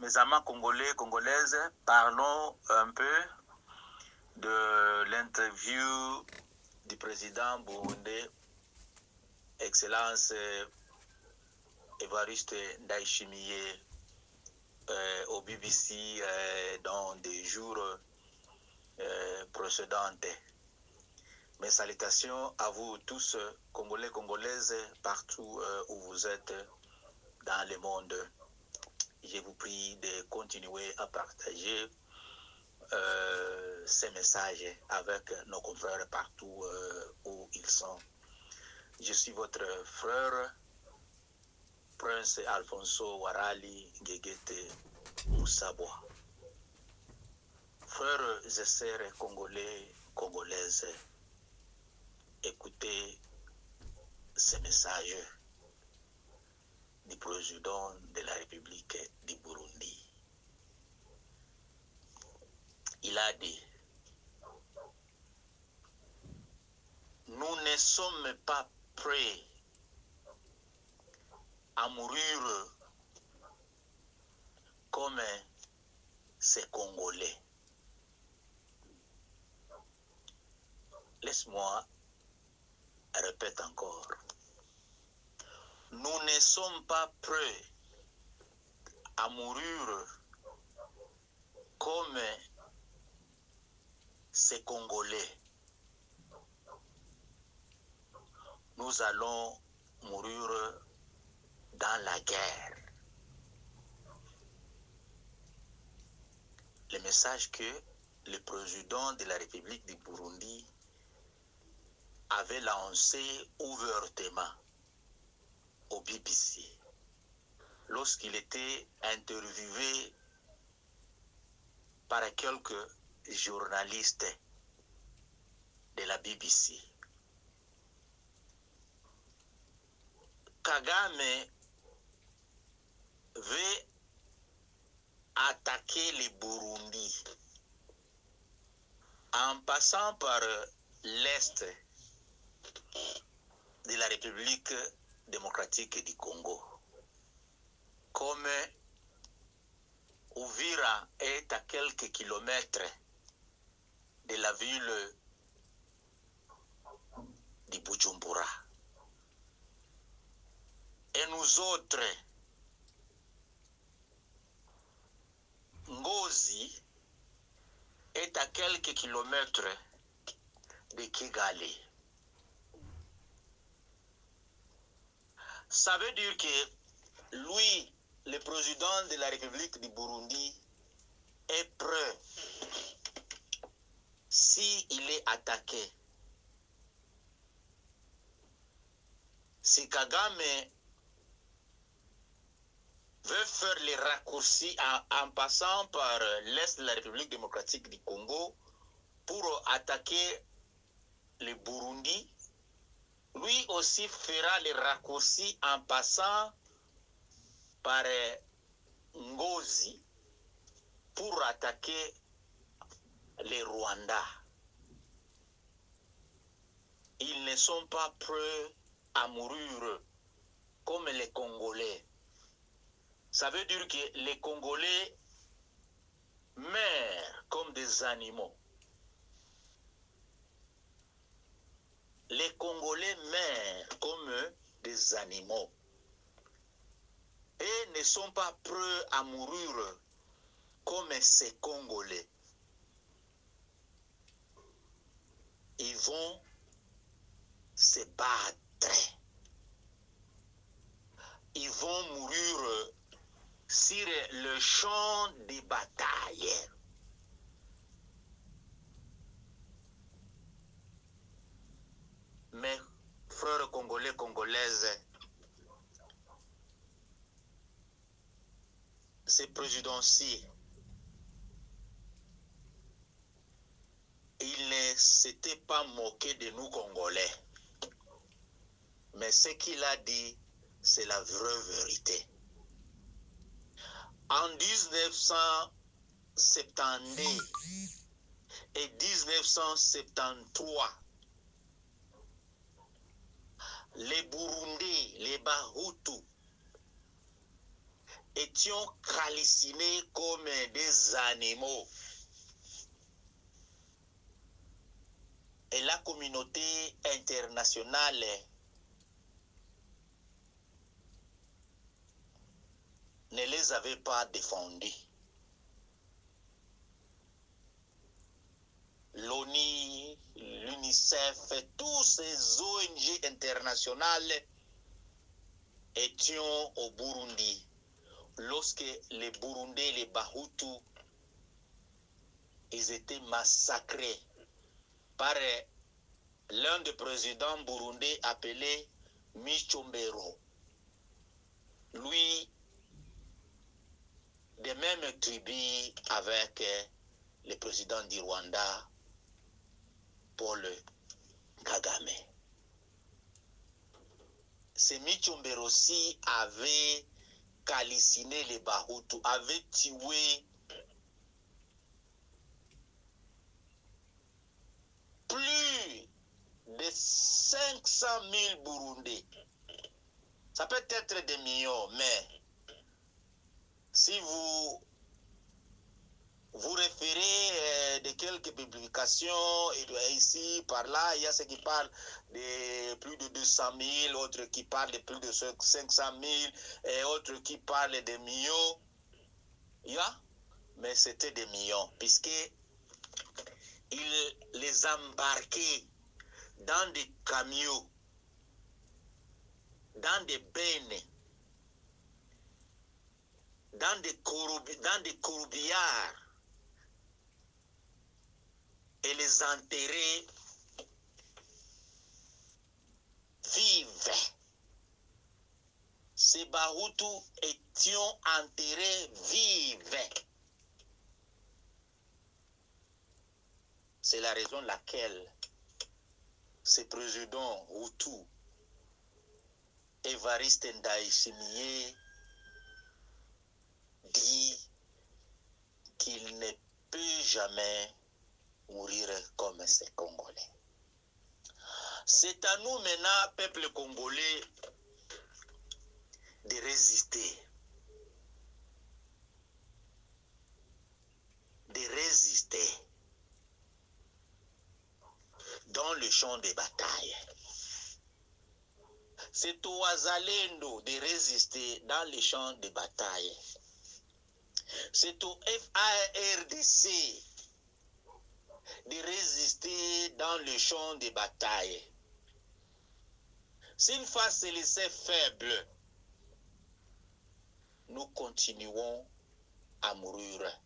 Mes amants congolais, congolaises, parlons un peu de l'interview du président burundais, Excellence Évariste Ndayishimiye, au BBC dans des jours précédents. Mes salutations à vous tous, Congolais, Congolaises, partout où vous êtes dans le monde. Je vous prie de continuer à partager ces messages avec nos confrères partout où ils sont. Je suis votre frère, Prince Alfonso Warali Gegete Moussabois. Frères et sœurs congolais, congolaises, écoutez ces messages du président de la République du Burundi. Il a dit: nous ne sommes pas prêts à mourir comme ces Congolais. Laisse-moi répéter encore. Nous ne sommes pas prêts à mourir comme ces Congolais. Nous allons mourir dans la guerre. Le message que le président de la République du Burundi avait lancé ouvertement au BBC lorsqu'il était interviewé par quelques journalistes de la BBC. Kagame veut attaquer le Burundi en passant par l'est de la République démocratique du Congo. Comme Uvira est à quelques kilomètres de la ville de Bujumbura. Et nous autres, Ngozi est à quelques kilomètres de Kigali. Ça veut dire que lui, le président de la République du Burundi, est prêt, s'il est attaqué. Si Kagame veut faire les raccourcis en passant par l'est de la République démocratique du Congo pour attaquer le Burundi, lui aussi fera les raccourcis en passant par Ngozi pour attaquer les Rwandais. Ils ne sont pas prêts à mourir comme les Congolais. Ça veut dire que les Congolais meurent comme des animaux. Les Congolais meurent comme des animaux et ne sont pas prêts à mourir comme ces Congolais. Ils vont se battre. Ils vont mourir sur le champ de bataille. Mes frères congolais, congolaises, ce président-ci, il ne s'était pas moqué de nous Congolais. Mais ce qu'il a dit, c'est la vraie vérité. En 1970 et 1973, les Burundais, les Bahutus, étions calcinés comme des animaux. Et la communauté internationale ne les avait pas défendus. L'ONU, l'UNICEF, tous ces ONG internationales étions au Burundi. Lorsque les Burundais, les Bahutus, ils étaient massacrés par l'un des présidents burundais appelé Michombero. Lui, des mêmes tribus avec le président du Rwanda, Paul Kagame. Ce Michombero aussi avait calciné les Bahutus, avait tué plus de 500 000 Burundais. Ça peut être des millions, mais si vous référez de quelques publications, et ici, par là, il y a ceux qui parlent de plus de 200 000, autres qui parlent de plus de 500 000, et autres qui parlent de millions. Mais c'était des millions, puisqu'ils les embarquaient dans des camions, dans des bennes, dans des courbillards, et les enterrer vifs. Ces Bahutus étaient enterrés vifs. C'est la raison laquelle ce président Hutu, Évariste Ndayishimiye, dit qu'il ne peut jamais mourir comme ces Congolais. C'est à nous maintenant, peuple congolais, de résister. De résister dans le champ de bataille. C'est aux Wazalendo de résister dans le champ de bataille. C'est au FARDC de résister dans le champ de bataille. Si une fois se laisser faible, nous continuons à mourir,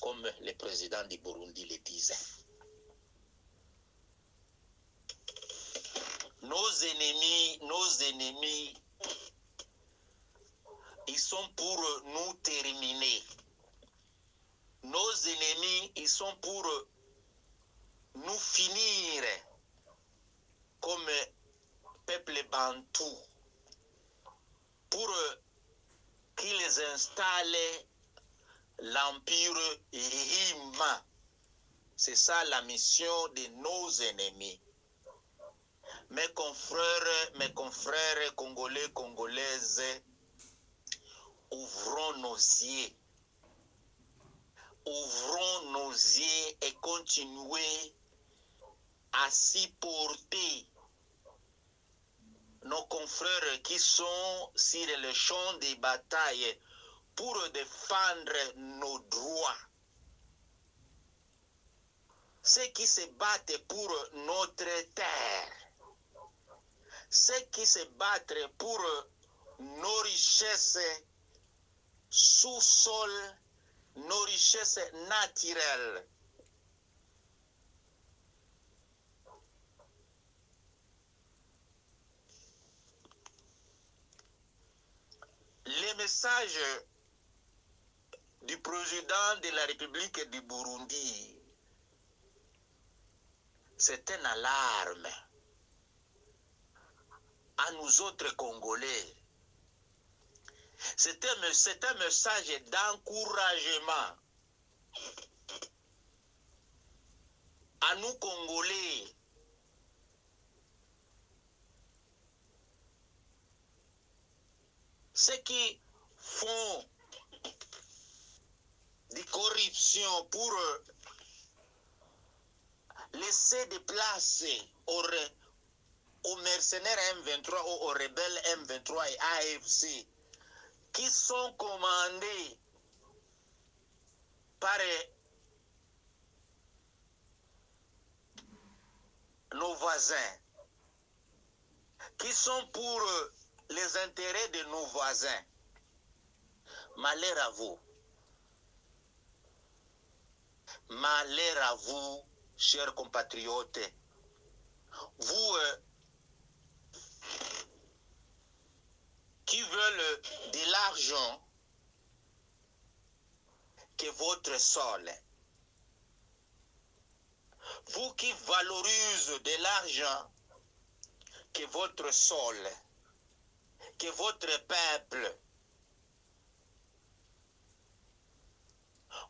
comme le président du Burundi le disait. Nos ennemis, ils sont pour nous terminer. Nos ennemis, ils sont pour nous finir comme peuple bantou, pour qu'ils installent l'empire Hima. C'est ça la mission de nos ennemis. Mes confrères congolais, congolaises, ouvrons nos yeux. Ouvrons nos yeux et continuez à supporter nos confrères qui sont sur le champ de bataille pour défendre nos droits. Ceux qui se battent pour notre terre, ceux qui se battent pour nos richesses sous-sol, nos richesses naturelles. Les messages du président de la République du Burundi, c'est une alarme à nous autres Congolais. C'est un message d'encouragement à nous Congolais. Ceux qui fonds de corruption pour laisser des places aux mercenaires M23 ou aux rebelles M23 et AFC qui sont commandés par nos voisins, qui sont pour les intérêts de nos voisins. Malheur à vous. Malheur à vous, chers compatriotes. Vous qui veulent de l'argent que votre sol. Vous qui valorisez de l'argent que votre sol, que votre peuple.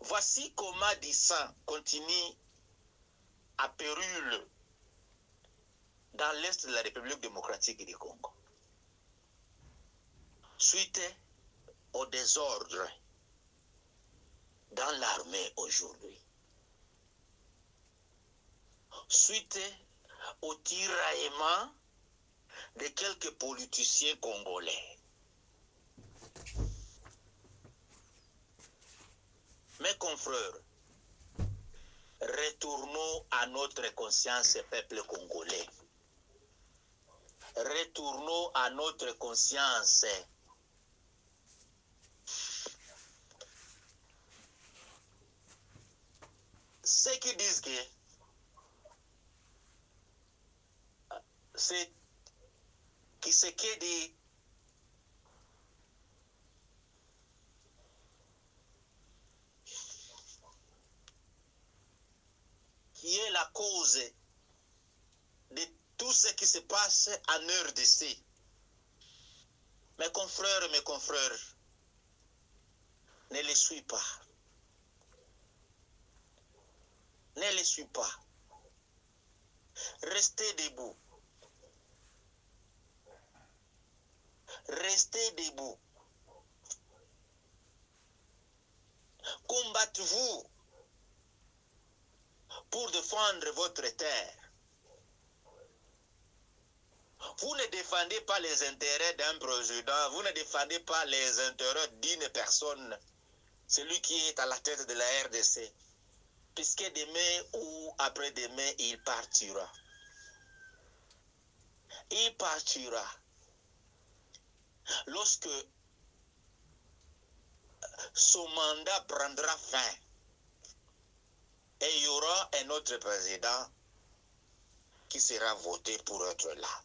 Voici comment du sang continue à péril dans l'est de la République démocratique du Congo. Suite au désordre dans l'armée aujourd'hui. Suite au tiraillement de quelques politiciens congolais. Mes confrères, retournons à notre conscience, peuple congolais. Retournons à notre conscience. Ceux qui disent que c'est qui se dit qui est la cause de tout ce qui se passe en RDC. Mes confrères, ne les suis pas. Ne les suis pas. Restez debout. Restez debout. Combattez-vous pour défendre votre terre. Vous ne défendez pas les intérêts d'un président, vous ne défendez pas les intérêts d'une personne, celui qui est à la tête de la RDC, puisque demain ou après-demain, il partira. Il partira. Lorsque son mandat prendra fin, et il y aura un autre président qui sera voté pour être là.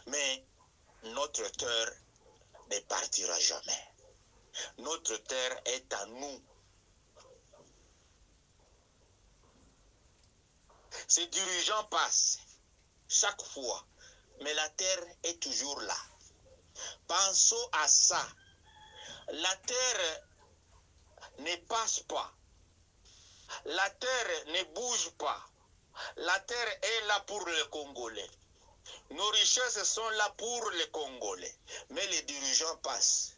Mais notre terre ne partira jamais. Notre terre est à nous. Ces dirigeants passent chaque fois, mais la terre est toujours là. Pensons à ça. La terre ne passe pas. La terre ne bouge pas. La terre est là pour les Congolais. Nos richesses sont là pour les Congolais. Mais les dirigeants passent.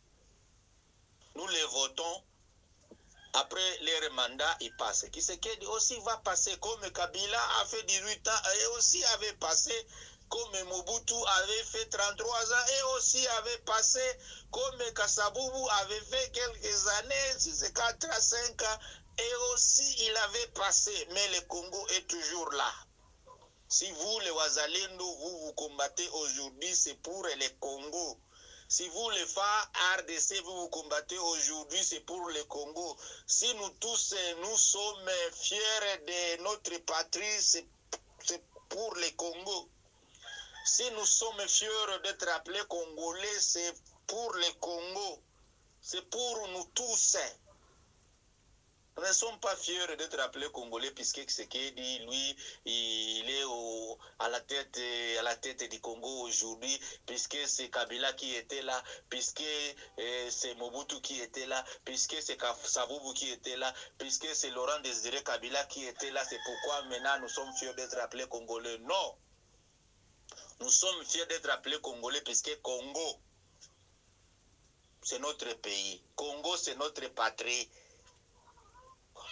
Nous les votons. Après leur mandat, ils passent. Tshisekedi aussi va passer comme Kabila a fait 18 ans et aussi avait passé comme Mobutu avait fait 33 ans et aussi avait passé comme Kasaboubou avait fait quelques années, 4 à 5 ans et aussi il avait passé. Mais le Congo est toujours là. Si vous, les Wazalendo, vous combattez aujourd'hui, c'est pour le Congo. Si vous, les FA, RDC, vous combattez aujourd'hui, c'est pour le Congo. Si nous tous, nous sommes fiers de notre patrie, c'est pour le Congo. Si nous sommes fiers d'être appelés Congolais, c'est pour le Congo. C'est pour nous tous. Nous ne sommes pas fiers d'être appelés Congolais puisque Tshisekedi, lui, il est à la tête du Congo aujourd'hui, puisque c'est Kabila qui était là, puisque c'est Mobutu qui était là, puisque c'est Savubu qui était là, puisque c'est Laurent Désiré Kabila qui était là. C'est pourquoi maintenant nous sommes fiers d'être appelés Congolais. Non! Nous sommes fiers d'être appelés Congolais puisque Congo. c'est notre pays. Congo, c'est notre patrie.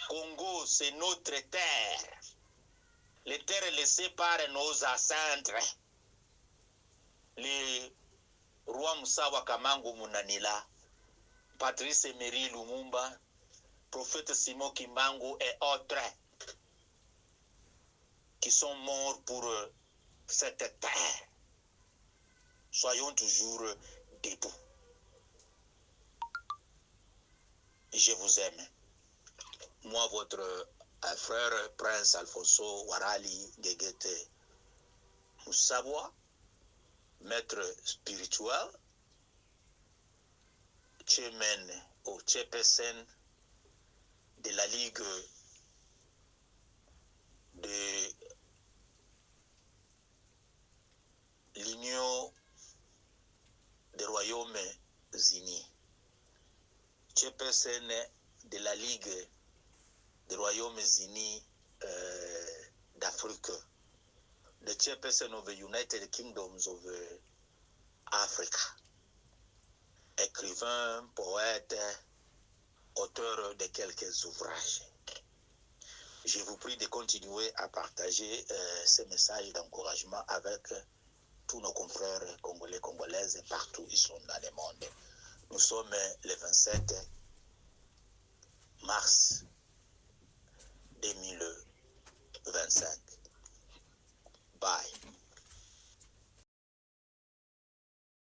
Congo, c'est notre terre. Les terres laissées par nos ancêtres. Les rois Musawa Kamango Munanila, Patrice Emery Lumumba, prophète Simon Kimbangu et autres qui sont morts pour cette terre. Soyons toujours debout. Je vous aime. Moi, votre frère Prince Alfonso Warali Gegete Moussawa, maître spirituel, chairman au chairperson de la Ligue de l'Union des Royaumes-Unis, chairperson de la Ligue des Royaumes-Unis d'Afrique, the chairperson of the United Kingdoms of Africa, écrivain, poète, auteur de quelques ouvrages. Je vous prie de continuer à partager ces messages d'encouragement avec tous nos confrères congolais, congolaises, partout où ils sont dans le monde. Nous sommes le 27